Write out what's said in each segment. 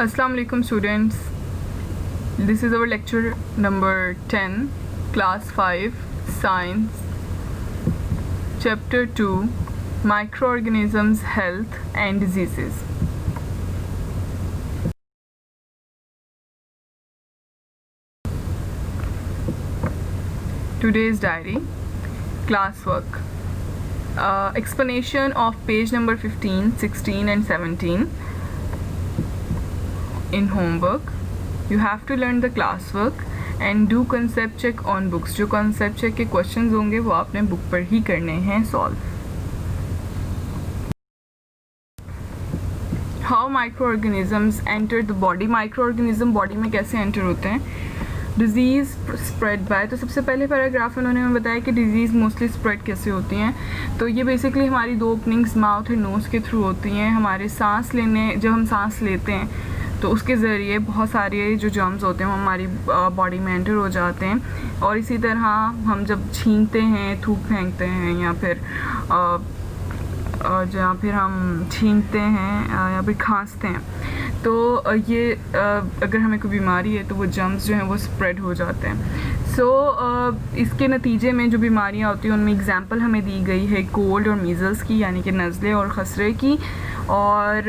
Assalamu alaikum students. This is our lecture number 10, class 5, science, chapter 2, microorganisms, health and diseases. Today's diary, classwork, explanation of page number 15, 16 and 17 in homework. You have to learn the classwork and do concept check on books. जो concept check के questions होंगे वो आपने book पर ही करने हैं solve. How microorganisms enter the body. Microorganism body में कैसे enter होते हैं. डिज़ीज़ स्प्रेड बाय, तो सबसे पहले पैराग्राफ में उन्होंने हमें बताया कि डिज़ीज़ मोस्टली स्प्रेड कैसे होती हैं. तो ये बेसिकली हमारी दो ओपनिंग्स माउथ और नोज़ के थ्रू होती हैं. हमारे सांस लेने, जब हम सांस लेते हैं तो उसके ज़रिए बहुत सारे जो जर्म्स होते हैं वो हमारी बॉडी में एंटर हो जाते हैं. और इसी तरह हम जब छींकते हैं, थूक फेंकते हैं या फिर जहाँ फिर हम छींकते हैं या फिर खांसते हैं, तो ये अगर हमें कोई बीमारी है तो वो जर्म्स जो हैं वो स्प्रेड हो जाते हैं. इसके नतीजे में जो बीमारियाँ होती हैं उनमें एग्जांपल हमें दी गई है कोल्ड और मीज़ल्स की, यानी कि नज़ले और खसरे की. और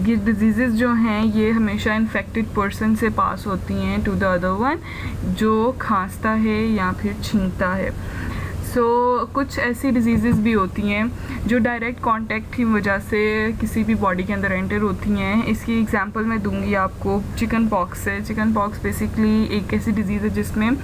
ये डिजीज़ जो हैं ये हमेशा इन्फेक्टेड पर्सन से पास होती हैं टू द अदर वन जो खांसता है या फिर छींकता है. कुछ ऐसी डिजीज़ भी होती हैं जो डायरेक्ट कांटेक्ट की वजह से किसी भी बॉडी के अंदर एंटर होती हैं. इसकी एग्जांपल मैं दूंगी आपको चिकन पॉक्स से. चिकन पॉक्स बेसिकली एक ऐसी डिजीज़ है जिसमें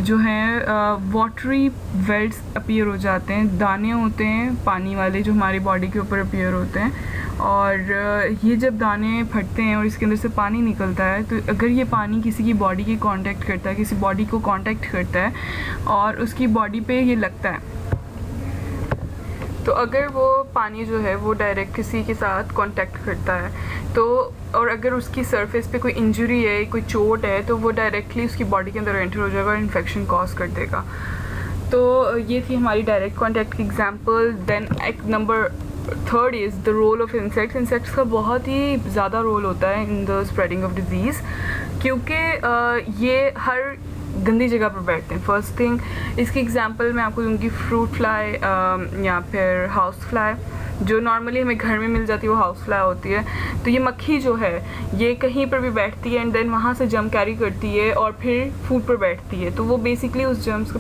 जो है वाटरी वेल्ट्स अपीयर हो जाते हैं. दाने होते हैं पानी वाले जो हमारी बॉडी के ऊपर अपीयर होते हैं, और ये जब दाने फटते हैं और इसके अंदर से पानी निकलता है, तो अगर ये पानी किसी की बॉडी की कांटेक्ट करता है, किसी बॉडी को कांटेक्ट करता है और उसकी बॉडी पे ये लगता है, तो अगर वो पानी जो है वो डायरेक्ट किसी के साथ कांटेक्ट करता है तो, और अगर उसकी सरफेस पे कोई इंजरी है, कोई चोट है, तो वो डायरेक्टली उसकी बॉडी के अंदर एंटर हो जाएगा और इन्फेक्शन कॉज कर देगा. तो ये थी हमारी डायरेक्ट कांटेक्ट की एग्जांपल. देन एक number third is the role of insects. Insects का बहुत ही ज़्यादा रोल होता है in the spreading of disease, क्योंकि ये हर गंदी जगह पर बैठते हैं. फर्स्ट थिंग इसकी एग्जांपल मैं आपको दूंगी फ्रूट फ्लाई या फिर हाउस फ्लाई. जो नॉर्मली हमें घर में मिल जाती है वो हाउस फ्लाई होती है. तो ये मक्खी जो है ये कहीं पर भी बैठती है एंड देन वहाँ से जर्म कैरी करती है और फिर फूड पर बैठती है. तो वो बेसिकली उस जर्म्स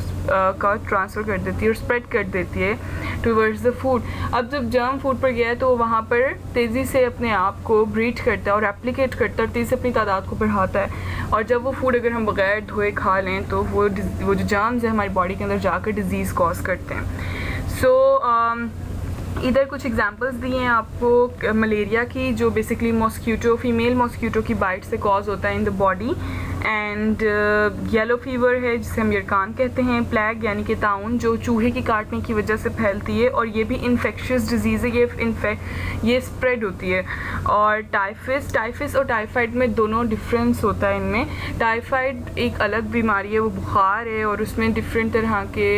का ट्रांसफ़र कर देती है और स्प्रेड कर देती है टूवर्ड्स द फूड. अब जब जर्म फूड पर गया है तो वहाँ पर तेज़ी से अपने आप को ब्रीड करता है और एप्लीकेट करता है, तेज़ी से अपनी तादाद को बढ़ाता है. और जब वो फूड अगर हम बगैर धोए खा लें तो वो जो जर्म्स है हमारी बॉडी के अंदर जाकर डिज़ीज़ कॉज करते हैं. इधर कुछ एग्जांपल्स दिए हैं आपको मलेरिया की, जो बेसिकली मॉस्किटो, फीमेल मॉस्किटो की बाइट से कॉज होता है in the body. And yellow fever है जिसे हम यरकान कहते हैं. प्लेग यानी कि ताउन जो चूहे की काटने की वजह से फैलती है और ये भी इन्फेक्शियस डिजीज़ है, ये स्प्रेड होती है. और टाइफस और टाइफाइड में दोनों डिफरेंस होता है इनमें. टाइफाइड एक अलग बीमारी है, वो बुखार है और उसमें डिफरेंट तरह के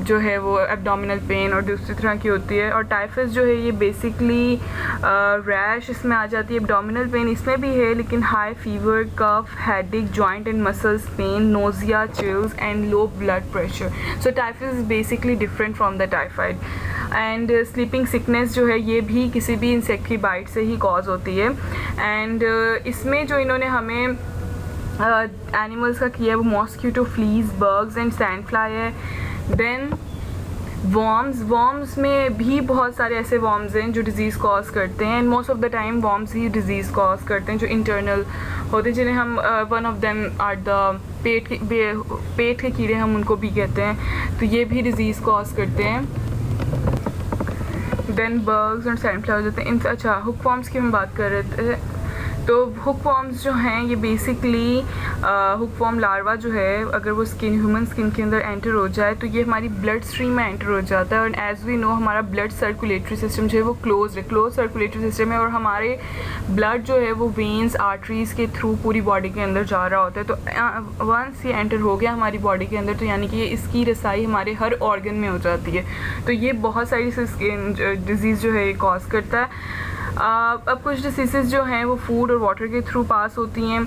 जो है वो एब्डोमिनल पेन और दूसरी तरह की होती है. और टाइफस जो है ये बेसिकली रैश इसमें आ जाती है. एब्डोमिनल पेन इसमें भी है, लेकिन high fever, cough, headache, joint and muscles pain, nausea, chills and low blood pressure. So typhus is basically different from the typhoid. And sleeping sickness जो है ये भी किसी भी इंसेक्ट की बाइट से ही कॉज होती है. एंड इसमें जो इन्होंने हमें एनिमल्स का किया है वो mosquito, fleas, Berg's and sand fly है. देन वॉर्म्स में भी बहुत सारे ऐसे वॉर्म्स हैं जो डिज़ीज़ कॉज करते हैं. And most of the time worms ही डिज़ीज़ कॉज करते हैं जो इंटरनल होते हैं, जिन्हें हम one of them are the पेट के कीड़े हम उनको भी कहते हैं. तो ये भी डिज़ीज़ कॉज करते हैं. देन बर्ग्स और सैंड फ्लाई हो जाते हैं. अच्छा, हुक वॉर्म्स की हम बात कर रहे थे. तो हुक वॉर्म्स जो हैं ये बेसिकली हुक वॉर्म लार्वा जो है अगर वो ह्यूमन स्किन के अंदर एंटर हो जाए तो ये हमारी ब्लड स्ट्रीम में एंटर हो जाता है. और एज़ वी नो हमारा ब्लड सर्कुलेटरी सिस्टम जो है वो क्लोज सर्कुलेटरी सिस्टम है और हमारे ब्लड जो है वो वेन्स, आर्टरीज़ के थ्रू पूरी बॉडी के अंदर जा रहा होता है. तो वंस ये एंटर हो गया हमारी बॉडी के अंदर तो यानी कि इसकी रसाई हमारे हर ऑर्गन में हो जाती है. तो ये बहुत सारी डिजीज़ जो है ये कॉज करता है. अब कुछ डिसीज़ जो हैं वो फूड और वाटर के थ्रू पास होती हैं,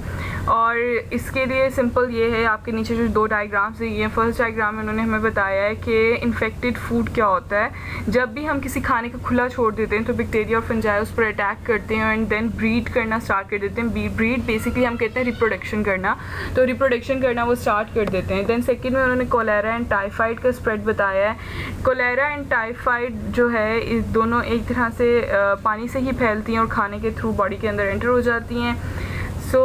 और इसके लिए सिंपल ये है, आपके नीचे जो 2 डायग्राम्स दिए हैं, फर्स्ट डायग्राम में उन्होंने हमें बताया है कि इन्फेक्टेड फूड क्या होता है। जब भी हम किसी खाने को खुला छोड़ देते हैं तो बैक्टीरिया और फंजाई उस पर अटैक करते हैं एंड देन ब्रीड करना स्टार्ट कर देते हैं। ब्रीड बेसिकली हम कहते हैं रिप्रोडक्शन करना, तो रिप्रोडक्शन करना वो स्टार्ट कर देते हैं। देन सेकेंड में उन्होंने कोलेरा एंड टाइफाइड का स्प्रेड बताया है। कोलेरा एंड टाइफाइड जो है इस दोनों एक तरह से पानी से ही फैलती हैं और खाने के थ्रू बॉडी के अंदर एंटर हो जाती हैं। सो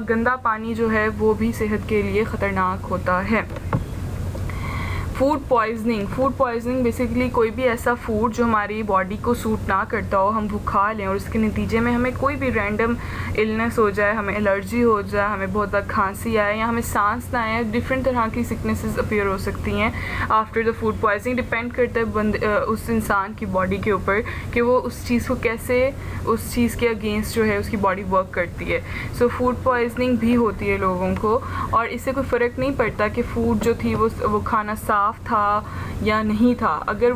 गंदा पानी जो है वो भी सेहत के लिए ख़तरनाक होता है। फूड पॉइजनिंग बेसिकली कोई भी ऐसा फूड जो हमारी बॉडी को सूट ना करता हो, हम वो खा लें और उसके नतीजे में हमें कोई भी रैंडम इलनेस हो जाए, हमें एलर्जी हो जाए, हमें बहुत ज़्यादा खांसी आए या हमें सांस ना आए, डिफरेंट तरह की सिकनेसेस अपीयर हो सकती हैं after the food poisoning. Depend करता है उस इंसान की बॉडी के ऊपर कि वो उस चीज़ को कैसे, उस चीज़ के अगेंस्ट जो है उसकी बॉडी वर्क करती है। सो फूड पॉइजनिंग भी होती है लोगों को, और इससे कोई फ़र्क नहीं पड़ता कि फ़ूड जो थी वो खाना साफ़ था या नहीं था। अगर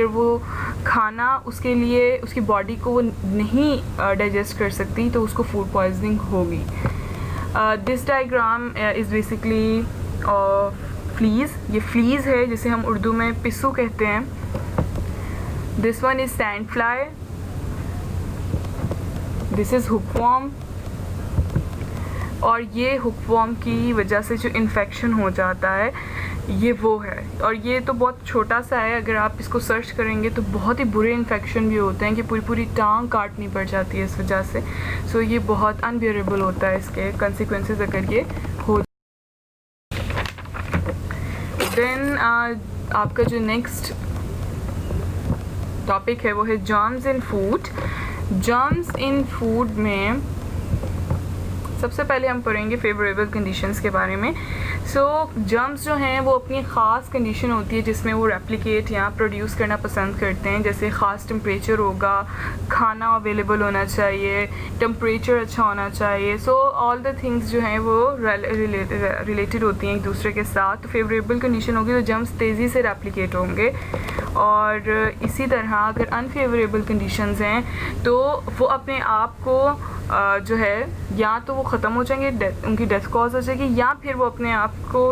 वो खाना उसके लिए उसकी बॉडी को वो नहीं डाइजेस्ट कर सकती तो उसको फूड पॉइजनिंग होगी। दिस डायग्राम इज़ बेसिकली फ्लीज़, ये फ्लीज़ है जिसे हम उर्दू में पिस्सू कहते हैं। This one is sand fly, this is hookworm, और ये हुकवॉर्म की वजह से जो इन्फेक्शन हो जाता है ये वो है, और ये तो बहुत छोटा सा है, अगर आप इसको सर्च करेंगे तो बहुत ही बुरे इन्फेक्शन भी होते हैं कि पूरी टांग काटनी पड़ जाती है इस वजह से। सो ये बहुत अनबियरेबल होता है इसके कंसिक्वेंसेस अगर ये हो। देन आपका जो नेक्स्ट टॉपिक है वो है germs in food. Germs in food में सबसे पहले हम पढ़ेंगे फेवरेबल कंडीशंस के बारे में। सो जर्म्स जो हैं वो अपनी ख़ास कंडीशन होती है जिसमें वो रेप्लिकेट या प्रोड्यूस करना पसंद करते हैं। जैसे ख़ास टेम्परेचर होगा, खाना अवेलेबल होना चाहिए, टेम्परेचर अच्छा होना चाहिए। सो ऑल द थिंग्स जो हैं वो रिलेटेड होती हैं एक दूसरे के साथ। तो फेवरेबल कंडीशन होगी तो जर्म्स तेज़ी से रेप्लिकेट होंगे, और इसी तरह अगर अनफेवरेबल कंडीशंस हैं तो वो अपने आप को जो है या तो वो ख़त्म हो जाएंगे, उनकी डेथ कॉज हो जाएगी, या फिर वो अपने आप को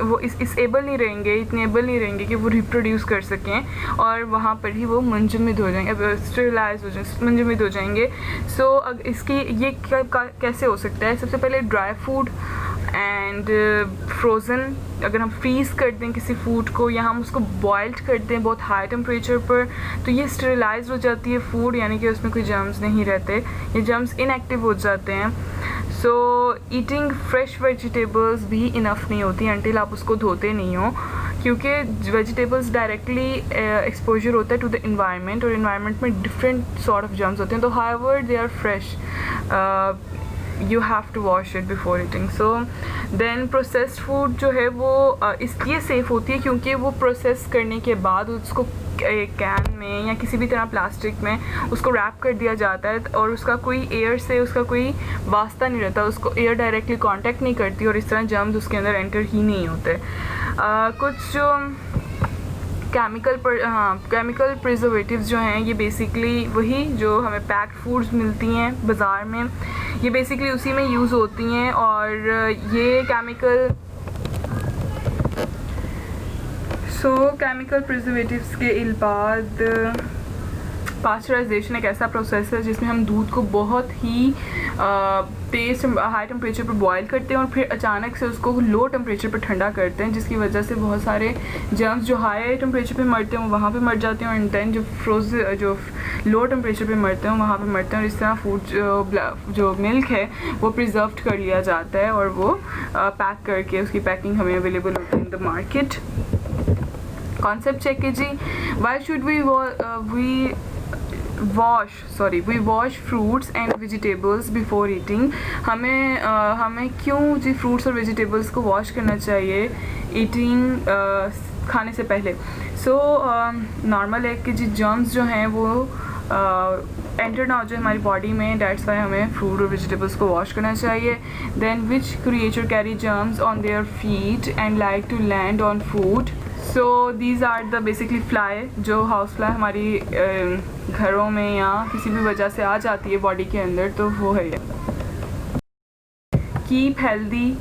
वो इस एबल नहीं रहेंगे, इतने एबल नहीं रहेंगे कि वो रिप्रोड्यूस कर सकें, और वहाँ पर ही वो मुंजमद हो जाएंगे, स्टेरिलाइज हो जाएंगे, मुंजमद हो जाएंगे। सो इसकी ये कैसे हो सकता है? सबसे पहले ड्राई फूड एंड फ्रोज़न, अगर हम फ्रीज़ कर दें किसी फूड को या हम उसको बॉइल्ड कर दें बहुत हाई टेम्परेचर पर, तो ये स्टेरिलाइज हो जाती है फूड, यानी कि उसमें कोई जर्म्स नहीं रहते, ये जर्म्स इनएक्टिव हो जाते हैं। सो ईटिंग फ्रेश वेजिटेबल्स भी इनफ नहीं होती अनटिल आप उसको धोते नहीं हो, क्योंकि वेजिटेबल्स डायरेक्टली एक्सपोजर होता है टू द इन्वायरमेंट, और इन्वायरमेंट में डिफरेंट सॉर्ट ऑफ जर्म्स होते हैं। तो however they are fresh, you have to wash it before eating. So then processed food जो है वो इसलिए सेफ़ होती है क्योंकि वो प्रोसेस करने के बाद उसको एक कैन में या किसी भी तरह प्लास्टिक में उसको रैप कर दिया जाता है, और उसका कोई एयर से उसका कोई वास्ता नहीं रहता, उसको एयर डायरेक्टली कांटेक्ट नहीं करती, और इस तरह जर्म्स उसके अंदर एंटर ही नहीं होते। कुछ जो केमिकल प्रिजर्वेटिव्स जो हैं ये बेसिकली वही जो हमें पैक्ड फूड्स मिलती हैं बाज़ार में, ये बेसिकली उसी में यूज़ होती हैं, और ये केमिकल प्रिजर्वेटिव्स के बाद पास्चराइजेशन एक ऐसा प्रोसेस है जिसमें हम दूध को बहुत ही तेज़ हाई टेम्परेचर पर बॉयल करते हैं और फिर अचानक से उसको लो टेम्परेचर पर ठंडा करते हैं, जिसकी वजह से बहुत सारे जर्म्स जो हाई टेम्परेचर पे मरते हैं वो वहाँ पे मर जाते हैं, और देन जो लो टेम्परेचर पे मरते हैं वहाँ पे मरते हैं, और इस तरह फूड जो मिल्क है वो प्रिजर्व्ड कर लिया जाता है, और वो पैक करके उसकी पैकिंग हमें अवेलेबल होती है in the market. Concept check कीजिए, why should we wash fruits and vegetables before eating। हमें क्यों जी फ्रूट्स और वेजिटेबल्स को वॉश करना चाहिए ईटिंग खाने से पहले? सो नॉर्मल है कि जी जर्म्स जो हैं वो एंटर ना हो जाए हमारी बॉडी में, डेट्स वाई हमें फ्रूट और वेजिटेबल्स को वॉश करना चाहिए। Then which creature carry germs on their feet and like to land on food? So these are the basically fly, जो हाउस फ्लाई हमारी घरों में या किसी भी वजह से आ जाती है बॉडी के अंदर, तो वो है ये। Keep healthy.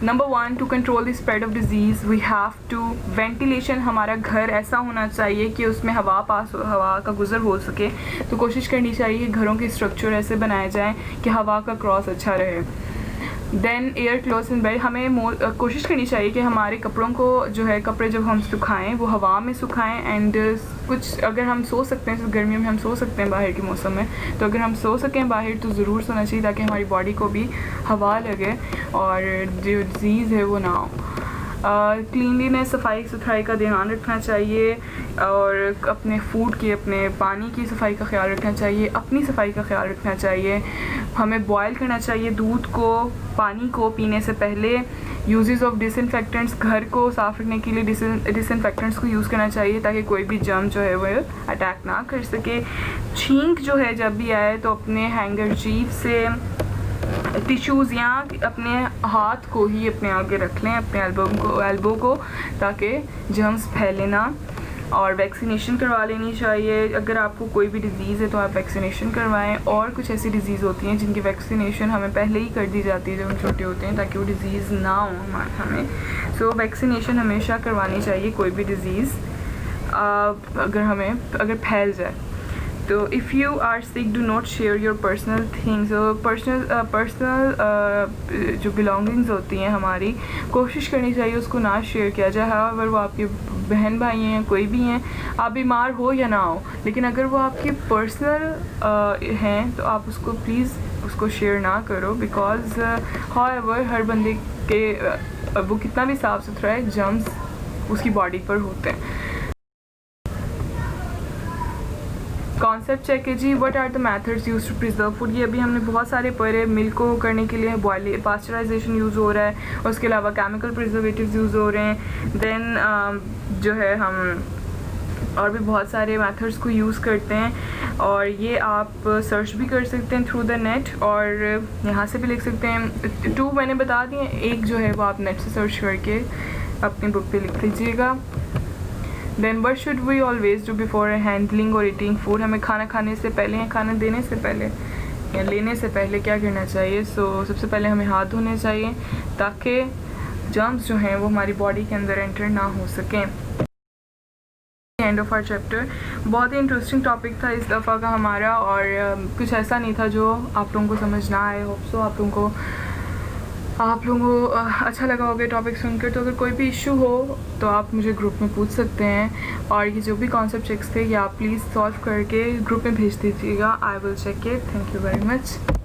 Number 1, to control the spread of disease we have to ventilation. हमारा घर ऐसा होना चाहिए कि उसमें हवा का गुज़र हो सके, तो कोशिश करनी चाहिए कि घरों के स्ट्रक्चर ऐसे बनाए जाएं कि हवा का क्रॉस अच्छा रहे। Then air clothes in bed, हमें कोशिश करनी चाहिए कि हमारे कपड़ों को जो है, कपड़े जब हम सुखाएं वो हवा में सुखाएं। एंड कुछ अगर हम सो सकते हैं, गर्मियों में हम सो सकते हैं बाहर के मौसम में, तो अगर हम सो सकें बाहर तो ज़रूर सोना चाहिए ताकि हमारी बॉडी को भी हवा लगे और जो डिज़ीज़ है वो ना हो। क्लीनलीनेस, सफाई सुथराई का ध्यान रखना चाहिए और अपने फूड की, अपने पानी की सफाई का ख्याल रखना चाहिए, अपनी सफाई का ख्याल रखना चाहिए। हमें बॉयल करना चाहिए दूध को, पानी को पीने से पहले। यूजेस ऑफ डिसइंफेक्टेंट्स, घर को साफ़ रखने के लिए डिसइंफेक्टेंट्स को यूज़ करना चाहिए ताकि कोई भी जर्म जो है वो अटैक ना कर सके। छींक जो है जब भी आए तो अपने हैंकरचीफ से टिश्यूज़ या अपने हाथ को ही अपने आगे रख लें, अपने एल्बो को, ताकि जर्म्स फैले ना। और वैक्सीनेशन करवा लेनी चाहिए। अगर आपको कोई भी डिज़ीज़ है तो आप वैक्सीनेशन करवाएं। और कुछ ऐसी डिज़ीज़ होती हैं जिनकी वैक्सीनेशन हमें पहले ही कर दी जाती है जब हम छोटे होते हैं, ताकि वो डिज़ीज़ ना हो हमें। सो वैक्सीनेशन हमेशा करवानी चाहिए कोई भी डिज़ीज़ अगर फैल जाए तो। If you are sick do not share your personal things. Personal जो बिलोंगिंग्स होती हैं हमारी, कोशिश करनी चाहिए उसको ना शेयर किया जाए। अगर वो आपके बहन भाई हैं, कोई भी हैं, आप बीमार हो या ना हो, लेकिन अगर वो आपके पर्सनल हैं तो आप उसको प्लीज़ उसको शेयर ना करो। बिकॉज हाउएवर हर बंदे के वो कितना भी साफ़ सुथरा है, जर्म्स उसकी बॉडी पर होते हैं। कॉन्सेप्ट चेक है जी। What are the methods use to preserve food. ये अभी हमने बहुत सारे पढ़े। मिल्क को करने के लिए बॉयल पास्चराइजेशन यूज़ हो रहा है, और उसके अलावा केमिकल प्रिजर्वेटिव्स यूज़ हो रहे हैं। देन जो है हम और भी बहुत सारे मेथड्स को यूज़ करते हैं, और ये आप सर्च भी कर सकते हैं थ्रू द नेट, और यहाँ से भी लिख सकते हैं। 2 मैंने बता दिए, एक जो है वो आप नेट से सर्च करके अपनी बुक पे लिख लीजिएगा। Then what should we always do before handling और ईटिंग फूड। हमें खाना खाने से पहले या खाना देने से पहले या लेने से पहले क्या करना चाहिए। सबसे पहले हमें हाथ धोने चाहिए ताकि जर्म्स जो हैं वो हमारी बॉडी के अंदर एंटर ना हो सकें। End of our chapter. बहुत ही इंटरेस्टिंग टॉपिक था इस दफ़ा का हमारा, और कुछ ऐसा नहीं था जो आप लोगों को समझ ना आए। होप सो आप लोगों को अच्छा लगा होगा टॉपिक सुनकर। तो अगर कोई भी इशू हो तो आप मुझे ग्रुप में पूछ सकते हैं, और ये जो भी कॉन्सेप्ट चेक्स थे ये आप प्लीज़ सॉल्व करके ग्रुप में भेज दीजिएगा। I will check it. Thank you very much.